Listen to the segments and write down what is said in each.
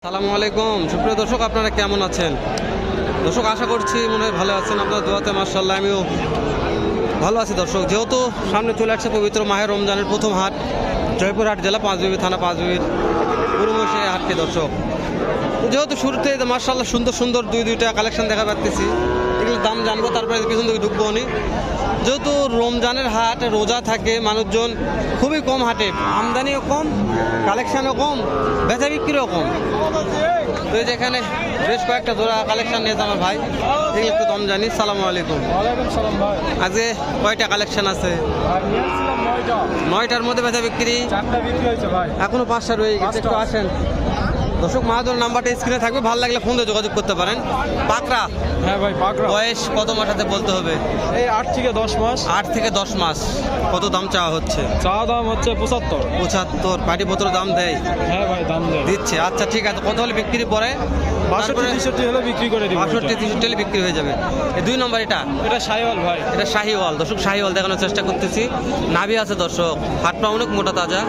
আসসালামু আলাইকুম সুপ্রিয় দর্শক, আপনারা কেমন আছেন? দর্শক, আশা করছি মনে হয় ভালো আছেন। আপনার দোয়াতে মাশাআল্লাহ আমিও ভালো আছি। দর্শক, যেহেতু সামনে চলে আসছে পবিত্র মাহে রমজানের প্রথম হাট, জয়পুরহাট জেলা পাঁচবিবি থানা পাঁচবিবির পুরমশে হাটকে। দর্শক, যেহেতু শুরুতে মাশাআল্লাহ সুন্দর সুন্দর দুইটা কালেকশন দেখা পাচ্ছি, এগুলোর দাম জানবো, তারপরে পিছন থেকে ঢুকবো নি। যেহেতু রমজানের হাট, রোজা থাকে, মানুষজন খুবই কম হাটে, আমদানিও কম, কালেকশানও কম, বেচা বিক্রিও কম। তো এই যে এখানে বেশ কয়েকটা জোড়া কালেকশন নিয়েছে আমার ভাই, এগুলো একটু দাম জানি। সালামু আলাইকুম। আজকে কয়টা কালেকশন আছে? 9টার মধ্যে বেচা বিক্রি, এখনো 5টা রয়ে গেছে। একটু আসেন দর্শক, মাহাদুর নাম্বারটা স্ক্রিনে থাকবে, ভালো লাগলে ফোন দিয়ে যোগাযোগ করতে পারেন। পাকড়া? হ্যাঁ ভাই, পাকড়া। বয়স কত মাস হাতে বলতে হবে? এই 8 থেকে 10 মাস। 8 থেকে 10 মাস। কত দাম চাওয়া হচ্ছে? চাওয়া দাম হচ্ছে 75। পাটিপত্র দাম দেয়? হ্যাঁ ভাই, দাম দেয় দিচ্ছে। আচ্ছা ঠিক আছে, কত হলে বিক্রি পরে? 62-63 হলে বিক্রি করে দিব। 62-63 হলে বিক্রি হয়ে যাবে। এই 2 নম্বর এটা শাহিওয়াল ভাই। এটা শাহিওয়াল। দর্শক, শাহিওয়াল দেখানোর চেষ্টা করতেছি। নাভি আছে দর্শক, হাটটা অনেক মোটা তাজা।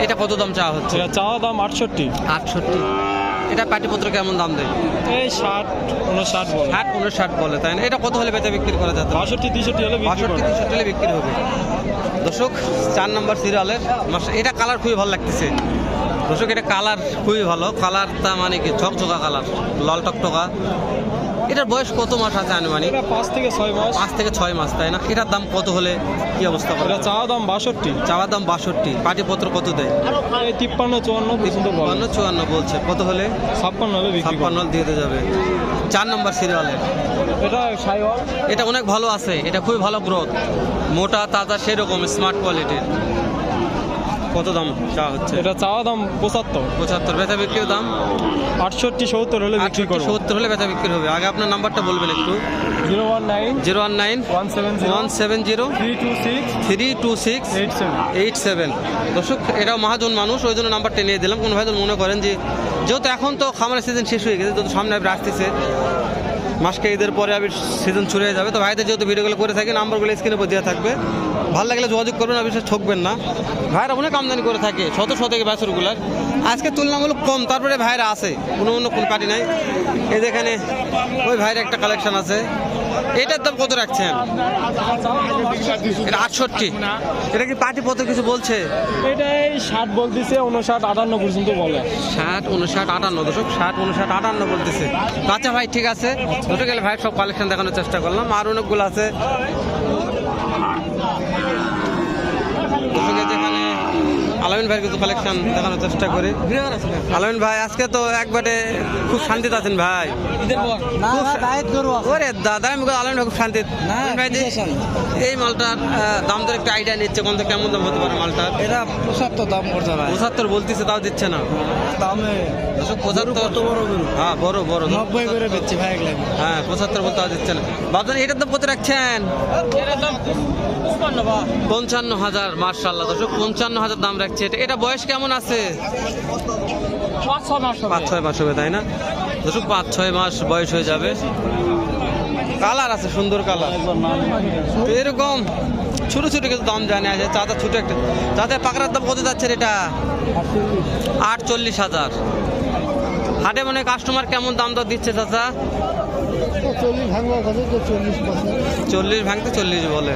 এটা কত দাম চাওয়া হচ্ছে? এটা চাওয়া দাম 68। 68। এটা পাটিপত্র কেমন দাম দেয়? এই 60-59 বলে। 60-59 বলে, তাই না? এটা কত হলে বেচা বিক্রি করা যাবে? 62-63 হলে বিক্রি করে। 62-63 হলে বিক্রি হবে। দর্শক, 4 নম্বর সিরিয়ালের এটা কালার খুবই ভালো লাগতেছে। দর্শক, এটা কালার খুবই ভালো। কালারটা মানে কি ঝকঝকা কালার, লাল টকটকা। এটার বয়স কত মাস আছে আনুমানিক? এটা 5 থেকে 6 মাস। 5 থেকে 6 মাস, তাই না? এটার দাম কত হলে কি অবস্থা করে? এটা চাওয়া দাম 62। চাওয়া দাম 62। পাটিপত্র কত দেয়? এই 53-54 পর্যন্ত বলে। 54 বলছে। কত হলে? 56 হলে বিক্রি করে। 56 দিয়ে যাবে। 4 নম্বর সিরিয়ালের এটা শাহিওয়াল। এটা অনেক ভালো আছে, এটা খুবই ভালো গ্রোথ, মোটা তাজা, সেরকম স্মার্ট কোয়ালিটির। কত দাম চাওয়া হচ্ছে? এটা চাওয়া দাম 75। 75। বেচা বিক্রির দাম 68-70 হলে বিক্রি করব। 70 হলে বেচা বিক্রি হবে। আগে আপনার নাম্বারটা বলবেন একটু। 019 170 326 87। দর্শক, এটাও মহাজন মানুষ, ওই জন্য নাম্বারটা নিয়ে দিলাম। কোন ভাই মনে করেন যে যেহেতু এখন তো খামারের সিজন শেষ হয়ে গেছে, যেহেতু সামনে আসতেছে মাসকে, ঈদের পরে আবার সিজন শুরু হয়ে যাবে, তো ভাইদের যেহেতু ভিডিওগুলো করে থাকে, নাম্বারগুলো স্ক্রিনে উপর দেওয়া থাকবে, ভালো লাগলে যোগাযোগ করবেন, আর বিশেষ ঠকবেন না। ভাইরা অনেক আমদানি করে থাকে, শত থেকে বাছুরগুলার। আজকে তুলনামূলক কম, তারপরে ভাইরা আছে, অন্য কোনো পার্টি নাই। এই যেখানে ওই ভাইয়ের একটা কালেকশন আছে। এটার দাম কত রাখছেন? এটা 68। এটা কি পার্টি পত্র কিছু বলছে? এটা এই 60 বলতেছে, 59-58 পর্যন্ত বলে। 60-59-58। দর্শক, 60-59-58 বলতেছে। আচ্ছা ভাই, ঠিক আছে। দুটো গেলে ভাই সব কালেকশন দেখানোর চেষ্টা করলাম, আর অনেকগুলো আছে। যেখানে আলামিন ভাইয়ের কিছু কালেকশন দেখানোর চেষ্টা করি। আলামিন ভাই, আজকে তো একবারে খুব শান্তিতে আছেন ভাই। ওরে দাদা, আমি আলামিন ভাই খুব শান্তিতে। এই মালটার দাম তো একটু আইডিয়া নিচ্ছে, কোন কেমন দাম হতে পারে মালটার? এটা 75 দাম করছে ভাই। 75 বলতেছে, তাও দিচ্ছে না দামে। 75। হ্যাঁ, বড় 90 করে বেচছি ভাই এগুলা। হ্ঁ, 75 বলতে দিচ্ছে না। বাবজান, এটার দাম কত রাখছেন? 55,000। মাশাআল্লাহ দর্শক, 55,000 দাম রাখছে। এটা বয়স কেমন আছে? 5-6 মাস হবে, তাই না? দর্শক, 5-6 মাস বয়স হয়ে যাবে। কালার আছে, সুন্দর কালার। এরকম ছোট ছোট কিছু দাম জানে আছে। চাচা ছোট একটা চাচা, পাকড়ার দাম কত যাচ্ছে? এটা 48,000। হাটে মানে কাস্টমার কেমন দাম দর দিচ্ছে চাচা? 40 ভাঙতে 40 বলে।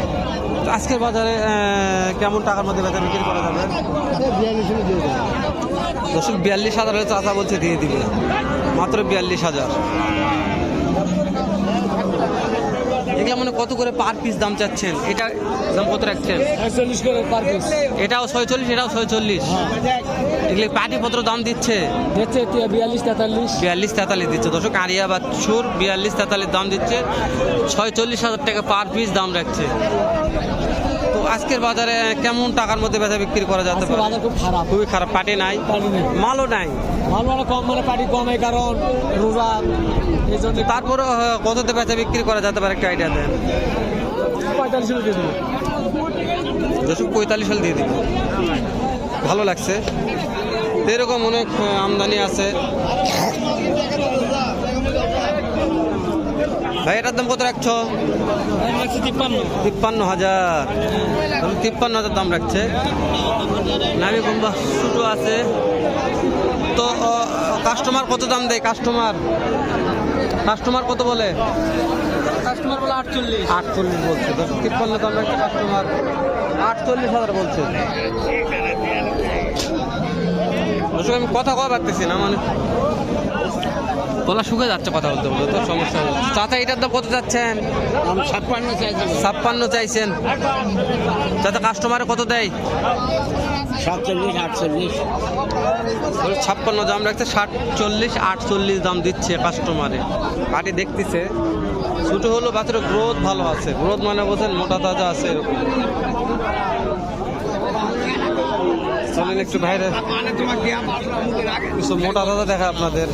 আজকের বাজারে কেমন টাকার মধ্যে বেচা বিক্রি করা যাবে? দর্শক, 42,000 হলে চাচা বলছে দিয়ে দিবে, মাত্র 42,000। এগুলা মানে কত করে পার পিস দাম চাচ্ছেন? এটা দাম কত রাখছেন? 41 করে পার পিস। এটাও 46, এটাও 46। এগুলো পাটিপত্র দাম দিচ্ছে 42-43 দিচ্ছে। দর্শক, আরিয়া বাছুর 42-43 দাম দিচ্ছে, 46,000 টাকা পার পিস দাম রাখছে। তো আজকের বাজারে কেমন টাকার মধ্যে বেচা বিক্রি করা যেতে পারে? খুব খারাপ, খুবই খারাপ। পাটি নাই, মালও নাই। মাল মানে কম, মানে পাটি কম, এই কারণ রোজা, এই জন্য। তারপরে কততে বেচা বিক্রি করা যেতে পারে, একটা আইডিয়া দেন। 45 হলে দিয়ে দেবো। দর্শক, 45 হলে দিয়ে দিব। ভালো লাগছে। এরকম অনেক আমদানি আছে ভাই। এটার দাম কত রাখছো? 53,000। 53,000 দাম রাখছে। নামি কুম্বা ছোটো আছে তো কাস্টমার কত দাম দেয়? কাস্টমার কত বলে? কাস্টমার বলে 48। 48 বলছে। 53 দাম একটা কাস্টমার 48,000 বলছে। দর্শক আমি কথা কওয়া পারতেছি না, মানে গলা শুকিয়ে যাচ্ছে কথা বলতে বলতে, তো সমস্যা হচ্ছে। চাচা এটার দাম কত যাচ্ছেন? 56 চাইছি। 56 চাইছেন। চাচা কাস্টমারে কত দেয়? 47 48। 56 দাম রাখছে, 40 48 দাম দিচ্ছে কাস্টমারে। পাটি দেখতেছে ছোট হলো, বাচ্চার গ্রোথ ভালো আছে। গ্রোথ মানে বোঝেন মোটা তাজা আছে এরকম। চলেন একটু বাইরে কিছু মোটা তাজা দেখা আপনাদের।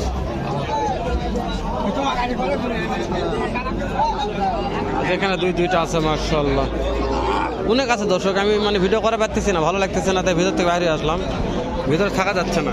এখানে দুইটা আছে মাশাআল্লাহ, অনেক আছে দর্শক। আমি মানে ভিডিও করা পারতেছি না, ভালো লাগতেছে না, তাই ভিতর থেকে বাইরে আসলাম। ভিতরে থাকা যাচ্ছে না।